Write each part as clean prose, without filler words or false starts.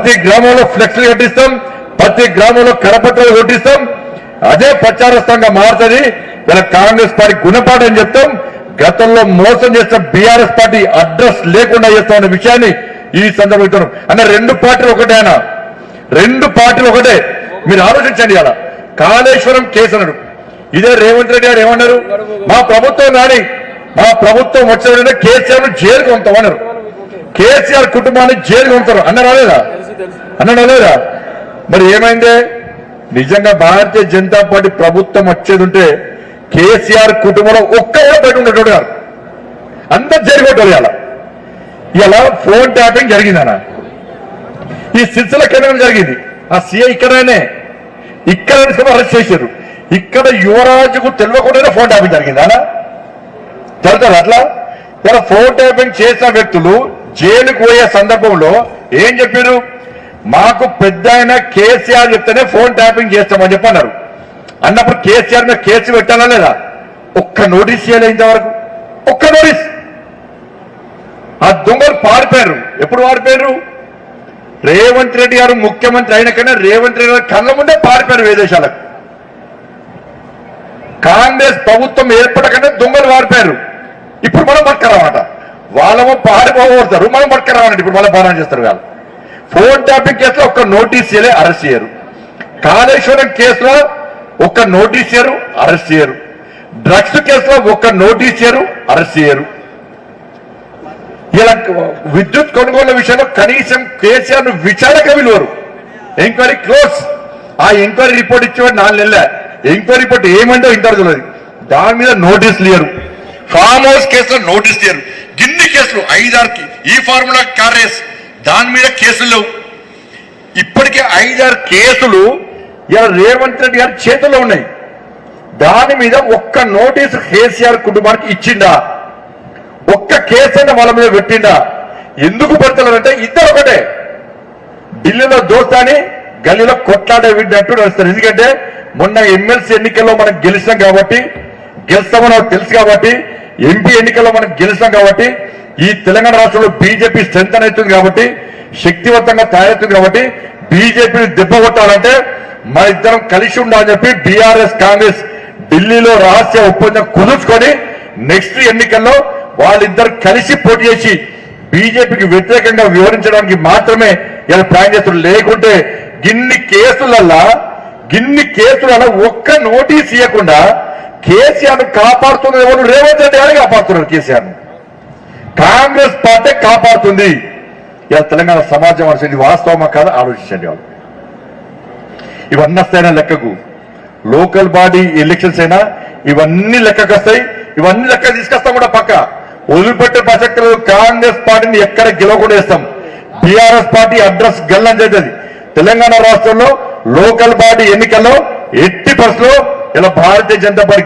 ప్రతి గ్రామంలో ఫ్లెక్స్లు కట్టిస్తాం, ప్రతి గ్రామంలో కరపత్రాలు కొట్టిస్తాం. అదే ప్రచారస్థంగా మారుతుంది. ఇలా కాంగ్రెస్ పార్టీ గుణపాఠం చెప్తాం. గతంలో మోసం చేసిన బీఆర్ఎస్ పార్టీ అడ్రస్ లేకుండా చేస్తామన్న విషయాన్ని ఈ సందర్భంలో అన్న రెండు పార్టీలు ఒకటే అన్న, రెండు పార్టీలు ఒకటే. మీరు ఆలోచించండి. అలా కాళేశ్వరం కేసు అన్నాడు. ఇదే రేవంత్ రెడ్డి గారు ఏమన్నారు, మా ప్రభుత్వం కానీ మా ప్రభుత్వం వచ్చిన కేసీఆర్ జైలుకు ఉంటామన్నారు. కేసీఆర్ కుటుంబాన్ని జైలుకు ఉంటారు అన్నారా లేదా? అన్నాడా లేదా? మరి ఏమైందే? నిజంగా భారతీయ జనతా పార్టీ ప్రభుత్వం వచ్చేది ఉంటే కేసీఆర్ కుటుంబంలో ఒక్కడే బయట ఉండేటోడు కాదు, అందరు జరిగేటోడు. ఇలా ఫోన్ ట్యాపింగ్ జరిగిందన్న. ఈ సిరిసిల్ల కేంద్రం జరిగింది. ఆ సీఐ ఇక్కడనే అరెస్ట్ చేశారు. ఇక్కడ యువరాజుకు తెలియకుండానే ఫోన్ ట్యాపింగ్ జరిగింది అన్న. తెలుస్తుంది అట్లా. ఇలా ఫోన్ ట్యాపింగ్ చేసిన వ్యక్తులు జైలుకు పోయే సందర్భంలో ఏం చెప్పారు, మాకు పెద్ద ఆయన కేసీఆర్ చెప్తేనే ఫోన్ ట్యాపింగ్ చేస్తామని చెప్పన్నారు. అన్నప్పుడు కేసీఆర్ మీద కేసు పెట్టాలా లేదా? ఒక్క నోటీస్ చేయలేదు ఇంతవరకు, ఒక్క నోటీస్. ఆ దొంగలు పారిపోయారు. ఎప్పుడు పారిపోయారు? రేవంత్ రెడ్డి గారు ముఖ్యమంత్రి అయిన కన్నా రేవంత్ రెడ్డి గారు కళ్ళ ముందే పారిపోయారు విదేశాలకు. కాంగ్రెస్ ప్రభుత్వం ఏర్పడకనే దొంగలు పారిపోయారు. ఇప్పుడు మనం పట్టుకురావట, వాళ్ళము పారిపోగొడతారు, మనం పట్టుకురావాలంటే ఇప్పుడు మళ్ళీ బాగా చేస్తారు. వాళ్ళు ఫోన్ ట్యాపింగ్ కేసులో ఒక్క నోటీస్ చేయలే, అరెస్ట్ చేయరు. కాళేశ్వరం కేసులో ఒక్క నోటీస్ చేయరు, అరెస్ట్ చేయరు. డ్రగ్స్ కేసులో ఒక్క నోటీస్ చేయరు, అరెస్ట్ చేయరు. ఇలా విద్యుత్ కొనుగోలు విషయంలో కనీసం కేసీఆర్ ను విచారణగా పిలువరు. Enquiry close. ఆ ఎంక్వైరీ రిపోర్ట్ ఇచ్చేవాడు 4 నెలల ఎంక్వైరీ రిపోర్ట్ ఏమంటే ఇంటర్ తెలియదు. దాని మీద నోటీసులు ఇయ్యరు. ఫామ్ హౌస్ కేసులో నోటీస్ ఇయ్యరు. గిన్ని కేసులు 5-6 ఈ ఫార్ములా కారేస్ దాని మీద కేసులు లేవు. ఇప్పటికే 5-6 కేసులు ఇలా రేవంత్ రెడ్డి గారి చేతుల్లో ఉన్నాయి. దాని మీద ఒక్క నోటీసు కేసీఆర్ కుటుంబానికి ఇచ్చిండా? ఒక్క కేసు అయినా వాళ్ళ మీద పెట్టిండా? ఎందుకు పెడతారంటే ఇద్దరు ఒకటే. ఢిల్లీలో దోస్తాని గల్లీలో కొట్లాడే విడ్డట్టు నడుస్తారు. ఎందుకంటే మొన్న ఎమ్మెల్సీ ఎన్నికల్లో మనం గెలిచాం కాబట్టి, గెలుస్తామని నాకు తెలుసు కాబట్టి, ఎంపీ ఎన్నికల్లో మనం గెలిచాం కాబట్టి, ఈ తెలంగాణ రాష్ట్రంలో బీజేపీ స్ట్రెంత్ అవుతుంది కాబట్టి, శక్తివంతంగా తయారవుతుంది కాబట్టి, బీజేపీని దెబ్బ కొట్టాలంటే మన ఇద్దరం కలిసి ఉండాలని చెప్పి బీఆర్ఎస్ కాంగ్రెస్ ఢిల్లీలో రహస్య ఒప్పందం కుదుర్చుకొని నెక్స్ట్ ఎన్నికల్లో వాళ్ళిద్దరు కలిసి పోటీ చేసి బీజేపీకి వ్యతిరేకంగా వివరించడానికి మాత్రమే ఇలా ప్లాన్ చేస్తున్నారు. లేకుంటే గిన్ని కేసులలో ఒక్క నోటీస్ ఇవ్వకుండా కేసీఆర్ ను కాపాడుతున్నది ఎవరు? రేవంత్ రెడ్డి గారు కాపాడుతున్నారు. కేసీఆర్ ను కాంగ్రెస్ పార్టీ కాపాడుతుంది. ఇలా తెలంగాణ సమాజం అనేది వాస్తవమా కాదా ఆలోచించండి. వాళ్ళు ఇవన్నీ వస్తాయినా లెక్కకు, లోకల్ బాడీ ఎలక్షన్స్ అయినా ఇవన్నీ లెక్కకు వస్తాయి. ఇవన్నీ లెక్క తీసుకొస్తాం కూడా పక్క వదిలిపెట్టే ప్రసక్తి లేదు. కాంగ్రెస్ పార్టీని ఎక్కడ గెలవకుండా వేస్తాం. బీఆర్ఎస్ పార్టీ అడ్రస్ గల్లం చేస్తుంది. తెలంగాణ రాష్ట్రంలో లోకల్ బాడీ ఎన్నికల్లో ఎట్టి పరిస్థితుల్లో ఇలా భారతీయ జనతా పార్టీ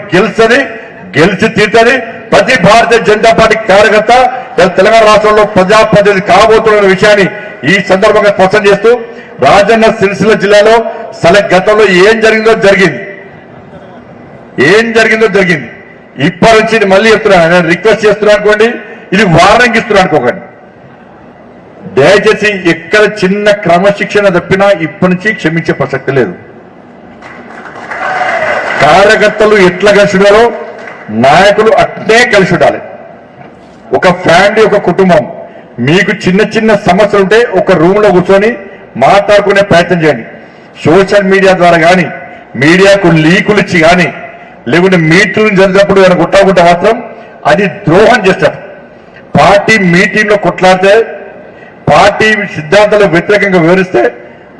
గెలిచి తీర్చని ప్రతి భారతీయ జనతా పార్టీ కార్యకర్త తెలంగాణ రాష్ట్రంలో ప్రజాప్రతినిధి కాబోతున్న విషయాన్ని ఈ సందర్భంగా స్పష్టం చేస్తూ, రాజన్న సిరిసిల్ల జిల్లాలో గతంలో ఏం జరిగిందో జరిగింది. ఇప్పటి నుంచి మళ్ళీ చెప్తున్నాను, నేను రిక్వెస్ట్ చేస్తున్నాను అనుకోండి, ఇది వార్నింగ్ ఇస్తున్నాను అనుకోకండి. దయచేసి ఎక్కడ చిన్న క్రమశిక్షణ తప్పినా ఇప్పటి నుంచి క్షమించే ప్రసక్తి లేదు. కార్యకర్తలు ఎట్లా కలిసి ఉండాలో నాయకులు అట్లే కలిసి ఉండాలి. ఒక ఫ్యామిలీ, ఒక కుటుంబం, మీకు చిన్న చిన్న సమస్యలు ఉంటే ఒక రూమ్ లో కూర్చొని మాట్లాడుకునే ప్రయత్నం చేయండి. సోషల్ మీడియా ద్వారా కానీ, మీడియాకు లీకులు ఇచ్చి కానీ, లేకుంటే మీటింగ్ జరిగినప్పుడు ఏమైనా కొట్టాకుంటే మాత్రం అది ద్రోహం చేస్తారు. పార్టీ మీటింగ్ లో కొట్లాడితే, పార్టీ సిద్ధాంతాలకు వ్యతిరేకంగా వివరిస్తే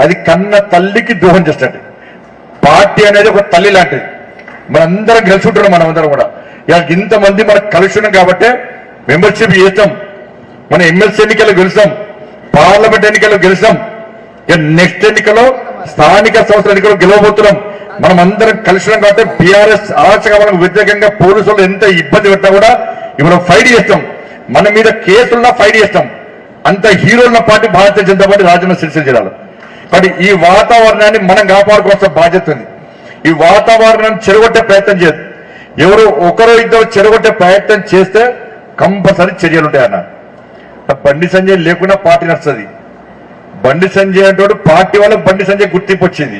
అది కన్న తల్లికి ద్రోహం చేస్తాడు. పార్టీ అనేది ఒక తల్లి లాంటిది. మనందరం కలిసి ఉంటున్నాం. మనమందరం కూడా ఇంతమంది మనకు కలిసి ఉన్నాం కాబట్టి మెంబర్షిప్ చేస్తాం. మన ఎమ్మెల్సీ ఎన్నికల్లో గెలుస్తాం, పార్లమెంట్ ఎన్నికల్లో గెలుస్తాం, నెక్స్ట్ ఎన్నికల్లో స్థానిక సంస్థల ఎన్నికల్లో గెలవబోతున్నాం. మనం అందరం కలిసి ఉన్నాం కాబట్టి బీఆర్ఎస్ ఆచరణకు వ్యతిరేకంగా పోలీసులు ఎంత ఇబ్బంది పెట్టినా కూడా ఇప్పుడు ఫైట్ చేస్తాం. మన మీద కేసులున్నా ఫైట్ చేస్తాం. అంత హీరోలున్న పార్టీ భారతీయ జనతా పార్టీ రాజన్న సిరిసిల్ల జిల్లాలో. కాబట్టి ఈ వాతావరణాన్ని మనం కాపాడుకోవాల్సిన బాధ్యత ఉంది. ఈ వాతావరణాన్ని చెరగొట్టే ప్రయత్నం చేయదు. ఎవరు ఒకరో ఇద్దరు చెరగొట్టే ప్రయత్నం చేస్తే కంపల్సరీ చర్యలు ఉంటాయన్న. బండి సంజయ్ లేకుండా పార్టీ నడుస్తుంది. బండి సంజయ్ అంటాడు పార్టీ వాళ్ళకి బండి సంజయ్ గుర్తింపు వచ్చింది.